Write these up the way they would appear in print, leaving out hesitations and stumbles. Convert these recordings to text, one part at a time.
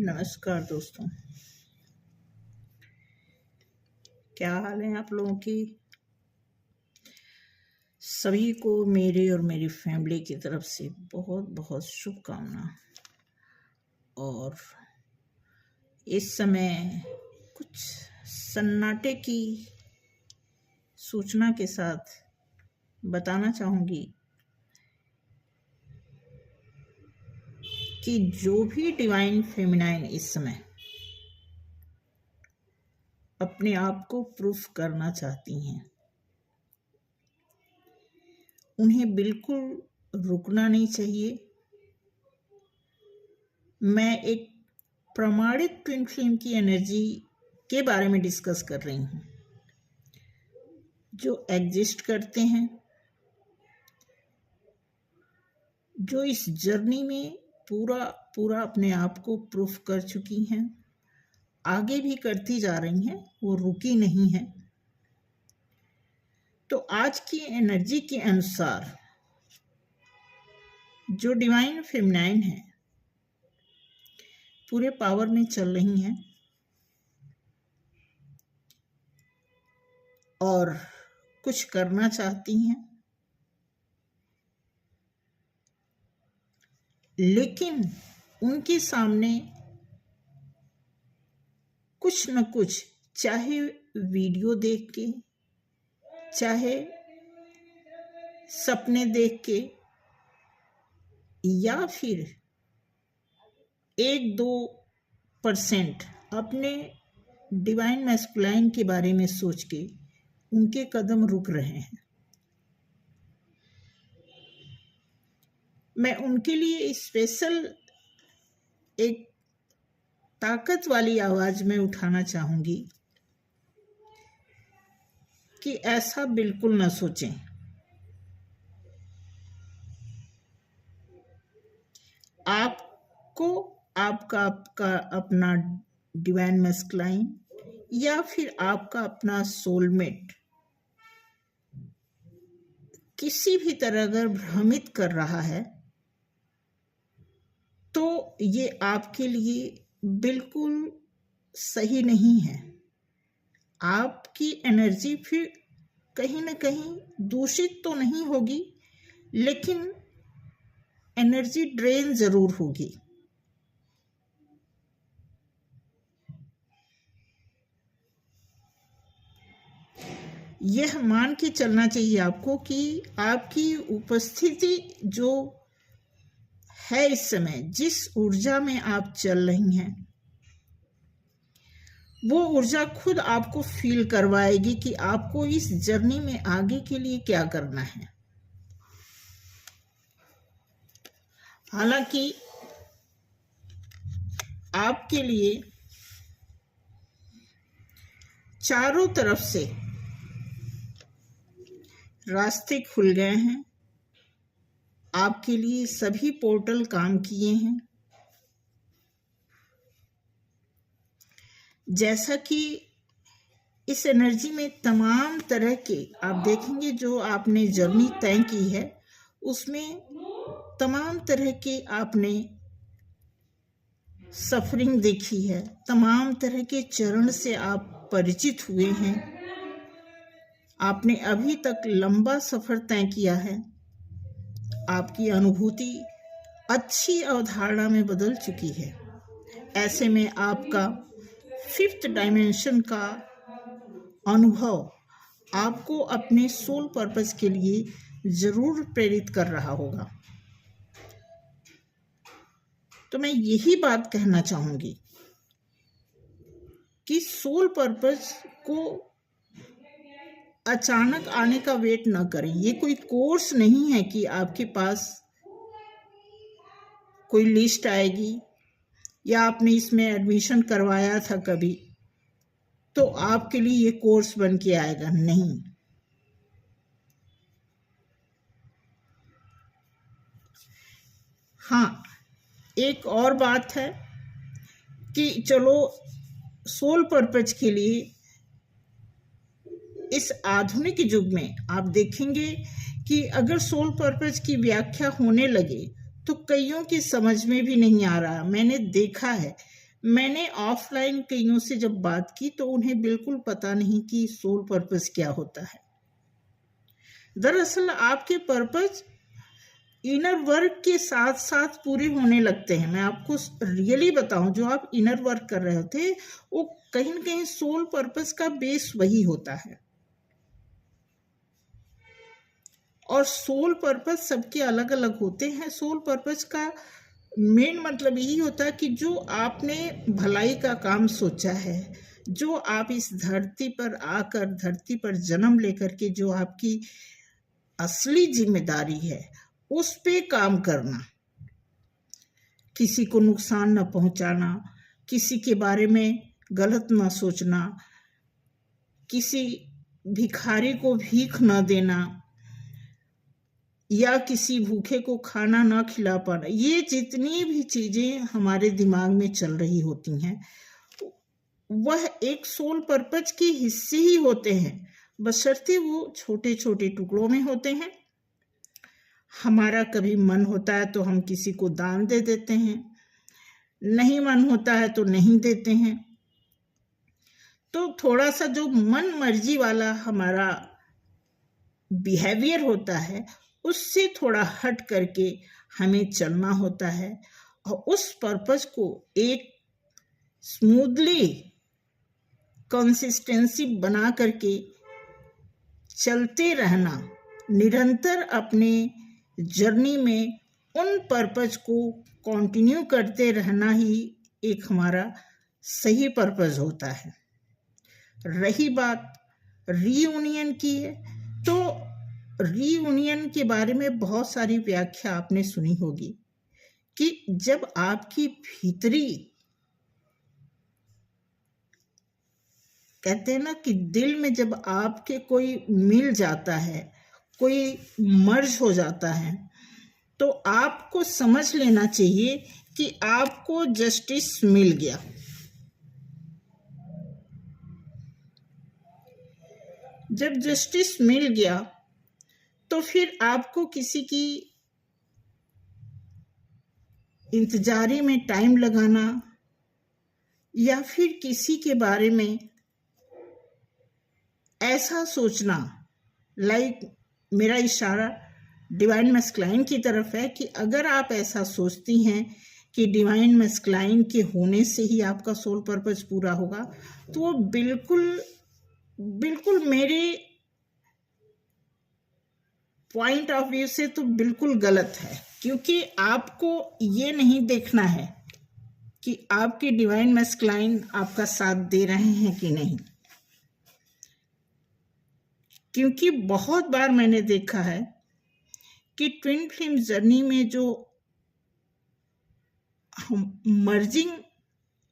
नमस्कार दोस्तों, क्या हाल है आप लोगों की। सभी को मेरे और मेरी फैमिली की तरफ से बहुत बहुत शुभकामना। और इस समय कुछ सन्नाटे की सूचना के साथ बताना चाहूँगी कि जो भी डिवाइन फेमिनाइन इस समय अपने आप को प्रूफ करना चाहती हैं, उन्हें बिल्कुल रुकना नहीं चाहिए। मैं एक प्रमाणित ट्विन फ्लेम की एनर्जी के बारे में डिस्कस कर रही हूँ, जो एग्जिस्ट करते हैं, जो इस जर्नी में पूरा अपने आप को प्रूफ कर चुकी हैं, आगे भी करती जा रही हैं, वो रुकी नहीं है। तो आज की एनर्जी के अनुसार जो डिवाइन फेमिनाइन है पूरे पावर में चल रही हैं और कुछ करना चाहती हैं, लेकिन उनके सामने कुछ न कुछ, चाहे वीडियो देख के, चाहे सपने देख के, या फिर 1-2% अपने डिवाइन मैस्कुलाइन के बारे में सोच के उनके कदम रुक रहे हैं। मैं उनके लिए स्पेशल एक ताकत वाली आवाज में उठाना चाहूंगी कि ऐसा बिल्कुल न सोचें। आपको आपका अपना डिवाइन मैस्कुलाइन या फिर आपका अपना सोलमेट किसी भी तरह अगर भ्रमित कर रहा है तो ये आपके लिए बिल्कुल सही नहीं है। आपकी एनर्जी फिर कहीं ना कहीं दूषित तो नहीं होगी, लेकिन एनर्जी ड्रेन जरूर होगी। यह मान के चलना चाहिए आपको कि आपकी उपस्थिति जो है इस समय, जिस ऊर्जा में आप चल रही हैं, वो ऊर्जा खुद आपको फील करवाएगी कि आपको इस जर्नी में आगे के लिए क्या करना है। हालांकि आपके लिए चारों तरफ से रास्ते खुल गए हैं, आपके लिए सभी पोर्टल काम किए हैं। जैसा कि इस एनर्जी में तमाम तरह के आप देखेंगे, जो आपने जर्नी तय की है उसमें तमाम तरह के आपने सफरिंग देखी है, तमाम तरह के चरण से आप परिचित हुए हैं। आपने अभी तक लंबा सफर तय किया है, आपकी अनुभूति अच्छी अवधारणा में बदल चुकी है। ऐसे में आपका 5th डायमेंशन का अनुभव आपको अपने सोल पर्पस के लिए जरूर प्रेरित कर रहा होगा। तो मैं यही बात कहना चाहूंगी कि सोल पर्पस को अचानक आने का वेट न करें। ये कोई कोर्स नहीं है कि आपके पास कोई लिस्ट आएगी या आपने इसमें एडमिशन करवाया था कभी तो आपके लिए ये कोर्स बन के आएगा। नहीं, हाँ, एक और बात है कि चलो सोल पर्पस के लिए इस आधुनिक युग में आप देखेंगे कि अगर सोल पर्पस की व्याख्या होने लगे तो कईयों की समझ में भी नहीं आ रहा। मैंने देखा है मैंने ऑफलाइन कईयों से जब बात की तो उन्हें बिल्कुल पता नहीं कि सोल पर्पस क्या होता है। दरअसल आपके पर्पस इनर वर्क के साथ साथ पूरे होने लगते हैं। मैं आपको रियली बताऊं, जो आप इनर वर्क कर रहे थे वो कहीं न कहीं सोल पर्पस का बेस वही होता है। और सोल पर्पस सबके अलग अलग होते हैं। सोल पर्पस का मेन मतलब यही होता है कि जो आपने भलाई का काम सोचा है, जो आप इस धरती पर आकर, धरती पर जन्म लेकर के जो आपकी असली जिम्मेदारी है उस पे काम करना, किसी को नुकसान न पहुंचाना, किसी के बारे में गलत न सोचना, किसी भिखारी को भीख न देना या किसी भूखे को खाना ना खिला पाना, ये जितनी भी चीजें हमारे दिमाग में चल रही होती हैं वह एक सोल पर्पस के हिस्से ही होते हैं, बशर्ते वो छोटे छोटे टुकड़ों में होते हैं। हमारा कभी मन होता है तो हम किसी को दान दे देते हैं, नहीं मन होता है तो नहीं देते हैं। तो थोड़ा सा जो मन मर्जी वाला हमारा बिहेवियर होता है उससे थोड़ा हट करके हमें चलना होता है और उस पर्पस को एक स्मूथली कंसिस्टेंसी बना करके चलते रहना, निरंतर अपने जर्नी में उन पर्पस को कंटिन्यू करते रहना ही एक हमारा सही पर्पस होता है। रही बात रीयूनियन की है, तो रीयूनियन के बारे में बहुत सारी व्याख्या आपने सुनी होगी कि जब आपकी भीतरी, कहते हैं ना कि दिल में जब आपके कोई मिल जाता है, कोई मर्ज हो जाता है, तो आपको समझ लेना चाहिए कि आपको जस्टिस मिल गया। जब जस्टिस मिल गया तो फिर आपको किसी की इंतजारी में टाइम लगाना या फिर किसी के बारे में ऐसा सोचना, मेरा इशारा डिवाइन मैस्कुलाइन की तरफ है कि अगर आप ऐसा सोचती हैं कि डिवाइन मैस्कुलाइन के होने से ही आपका सोल पर्पस पूरा होगा, तो वो बिल्कुल मेरे पॉइंट ऑफ व्यू से तो बिल्कुल गलत है। क्योंकि आपको ये नहीं देखना है कि आपके डिवाइन मैस्कुलाइन आपका साथ दे रहे हैं कि नहीं, क्योंकि बहुत बार मैंने देखा है कि ट्विन फ्लेम जर्नी में जो हम मर्जिंग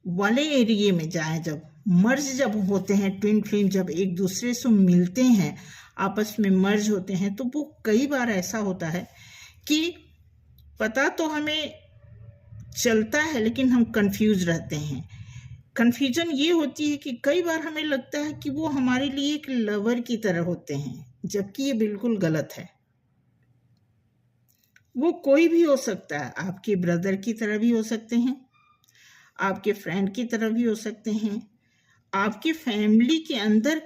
वाले एरिया में जाएं, जब होते हैं ट्विन फ्लेम, जब एक दूसरे से मिलते हैं, आपस में मर्ज होते हैं, तो वो कई बार ऐसा होता है कि पता तो हमें चलता है लेकिन हम कंफ्यूज रहते हैं। कंफ्यूजन ये होती है कि कई बार हमें लगता है कि वो हमारे लिए एक लवर की तरह होते हैं, जबकि ये बिल्कुल गलत है। वो कोई भी हो सकता है, आपके ब्रदर की तरह भी हो सकते हैं, आपके फ्रेंड की तरह भी हो सकते हैं, आपकी फैमिली के अंदर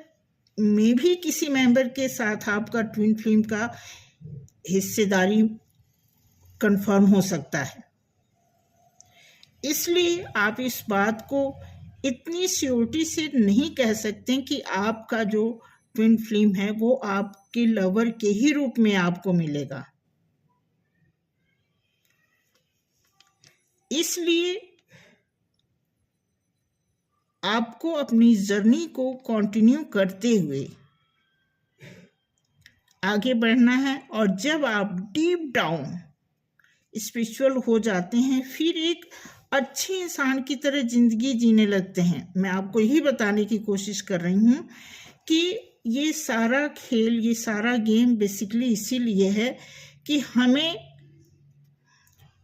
में भी किसी मेंबर के साथ आपका ट्विन फ्लेम का हिस्सेदारी कंफर्म हो सकता है। इसलिए आप इस बात को इतनी श्योरिटी से नहीं कह सकते कि आपका जो ट्विन फ्लेम है वो आपके लवर के ही रूप में आपको मिलेगा। इसलिए आपको अपनी जर्नी को कंटिन्यू करते हुए आगे बढ़ना है, और जब आप डीप डाउन स्पिरिचुअल हो जाते हैं फिर एक अच्छे इंसान की तरह जिंदगी जीने लगते हैं। मैं आपको यही बताने की कोशिश कर रही हूँ कि ये सारा खेल, ये सारा गेम बेसिकली इसीलिए है कि हमें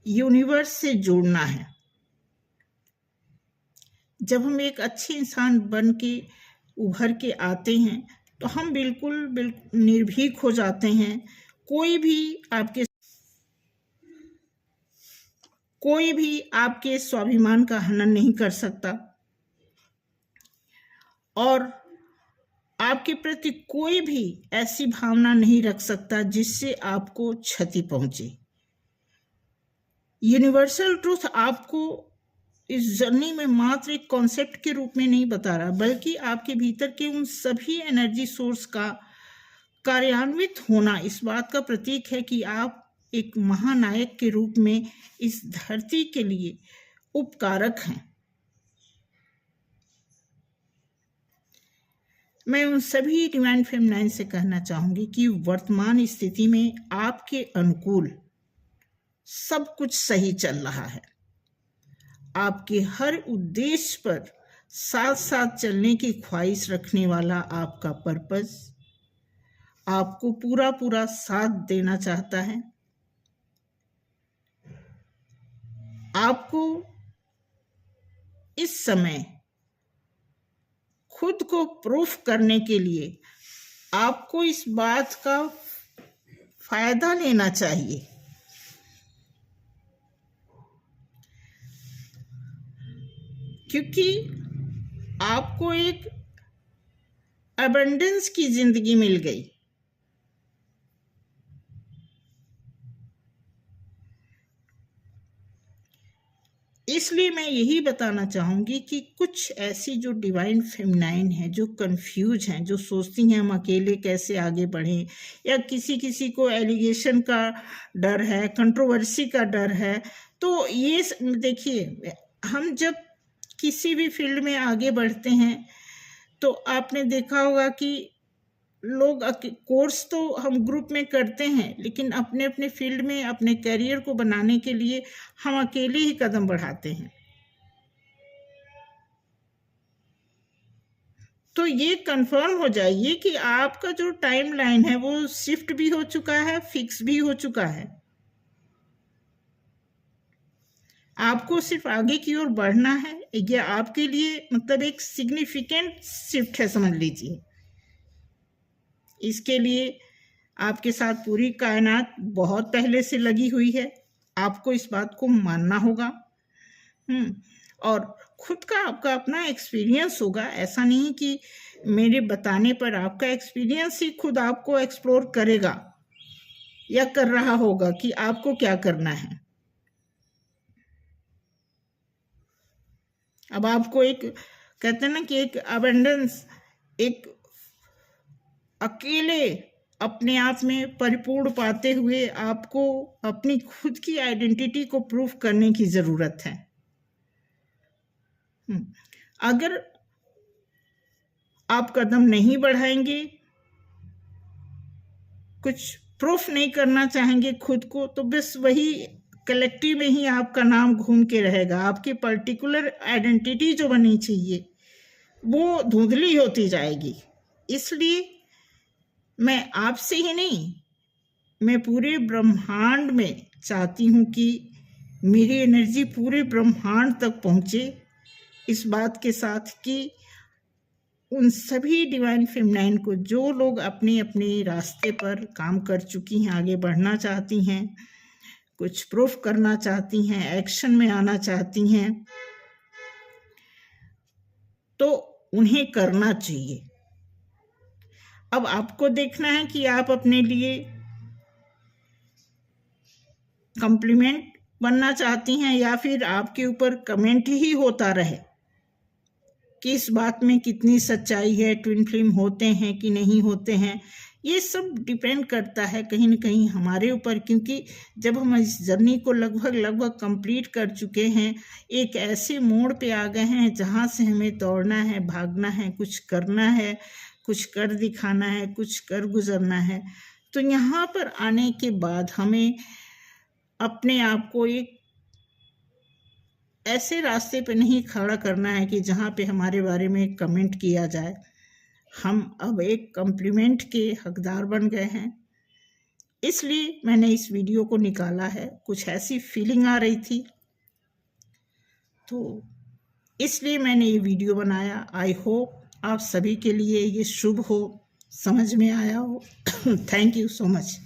यूनिवर्स से जुड़ना है। जब हम एक अच्छे इंसान बन के उभर के आते हैं तो हम बिल्कुल निर्भीक हो जाते हैं। कोई भी आपके कोई भी आपके स्वाभिमान का हनन नहीं कर सकता और आपके प्रति कोई भी ऐसी भावना नहीं रख सकता जिससे आपको क्षति पहुंचे। यूनिवर्सल ट्रूथ आपको इस जर्नी में मात्र एक कॉन्सेप्ट के रूप में नहीं बता रहा, बल्कि आपके भीतर के उन सभी एनर्जी सोर्स का कार्यान्वित होना इस बात का प्रतीक है कि आप एक महानायक के रूप में इस धरती के लिए उपकारक हैं। मैं उन सभी डिवाइन फेमिनाइन से कहना चाहूंगी कि वर्तमान स्थिति में आपके अनुकूल सब कुछ सही चल रहा है। आपके हर उद्देश्य पर साथ साथ चलने की ख्वाहिश रखने वाला आपका पर्पस आपको पूरा पूरा साथ देना चाहता है। आपको इस समय खुद को प्रूफ करने के लिए आपको इस बात का फायदा लेना चाहिए। क्योंकि आपको एक अबंडेंस की जिंदगी मिल गई। इसलिए मैं यही बताना चाहूंगी कि कुछ ऐसी जो डिवाइन फेमिनाइन है, जो कंफ्यूज हैं, जो सोचती हैं हम अकेले कैसे आगे बढ़ें, या किसी किसी को एलिगेशन का डर है, कंट्रोवर्सी का डर है, तो ये देखिए, हम जब किसी भी फील्ड में आगे बढ़ते हैं तो आपने देखा होगा कि लोग कोर्स तो हम ग्रुप में करते हैं, लेकिन अपने अपने फील्ड में अपने करियर को बनाने के लिए हम अकेले ही कदम बढ़ाते हैं। तो ये कंफर्म हो जाइए कि आपका जो टाइम लाइन है वो शिफ्ट भी हो चुका है, फिक्स भी हो चुका है। आपको सिर्फ आगे की ओर बढ़ना है। ये आपके लिए मतलब एक सिग्निफिकेंट शिफ्ट है, समझ लीजिए। इसके लिए आपके साथ पूरी कायनात बहुत पहले से लगी हुई है। आपको इस बात को मानना होगा। और खुद का आपका अपना एक्सपीरियंस होगा। ऐसा नहीं कि मेरे बताने पर आपका एक्सपीरियंस ही खुद आपको एक्सप्लोर करेगा या कर रहा होगा कि आपको क्या करना है। अब आपको एक कहते हैं ना कि एक अबंडेंस, एक अकेले अपने आप में परिपूर्ण पाते हुए आपको अपनी खुद की आइडेंटिटी को प्रूफ करने की जरूरत है। अगर आप कदम नहीं बढ़ाएंगे, कुछ प्रूफ नहीं करना चाहेंगे खुद को, तो बस वही कलेक्टिव में ही आपका नाम घूम के रहेगा। आपकी पर्टिकुलर आइडेंटिटी जो बनी चाहिए वो धुंधली होती जाएगी। इसलिए मैं आपसे ही नहीं, मैं पूरे ब्रह्मांड में चाहती हूँ कि मेरी एनर्जी पूरे ब्रह्मांड तक पहुँचे, इस बात के साथ कि उन सभी डिवाइन फेमिनाइन को, जो लोग अपने अपने रास्ते पर काम कर चुकी हैं, आगे बढ़ना चाहती हैं, कुछ प्रूफ करना चाहती हैं, एक्शन में आना चाहती हैं, तो उन्हें करना चाहिए। अब आपको देखना है कि आप अपने लिए कॉम्प्लीमेंट बनना चाहती हैं या फिर आपके ऊपर कमेंट ही होता रहे कि इस बात में कितनी सच्चाई है, ट्विन फ्लेम होते हैं कि नहीं होते हैं। ये सब डिपेंड करता है कहीं ना कहीं हमारे ऊपर, क्योंकि जब हम इस जर्नी को लगभग कंप्लीट कर चुके हैं, एक ऐसे मोड़ पे आ गए हैं जहाँ से हमें दौड़ना है, भागना है, कुछ करना है, कुछ कर दिखाना है, कुछ कर गुजरना है, तो यहाँ पर आने के बाद हमें अपने आप को एक ऐसे रास्ते पे नहीं खड़ा करना है कि जहाँ पे हमारे बारे में कमेंट किया जाए। हम अब एक कॉम्प्लीमेंट के हकदार बन गए हैं। इसलिए मैंने इस वीडियो को निकाला है। कुछ ऐसी फीलिंग आ रही थी तो इसलिए मैंने ये वीडियो बनाया। आई होप आप सभी के लिए ये शुभ हो, समझ में आया हो। Thank you so much.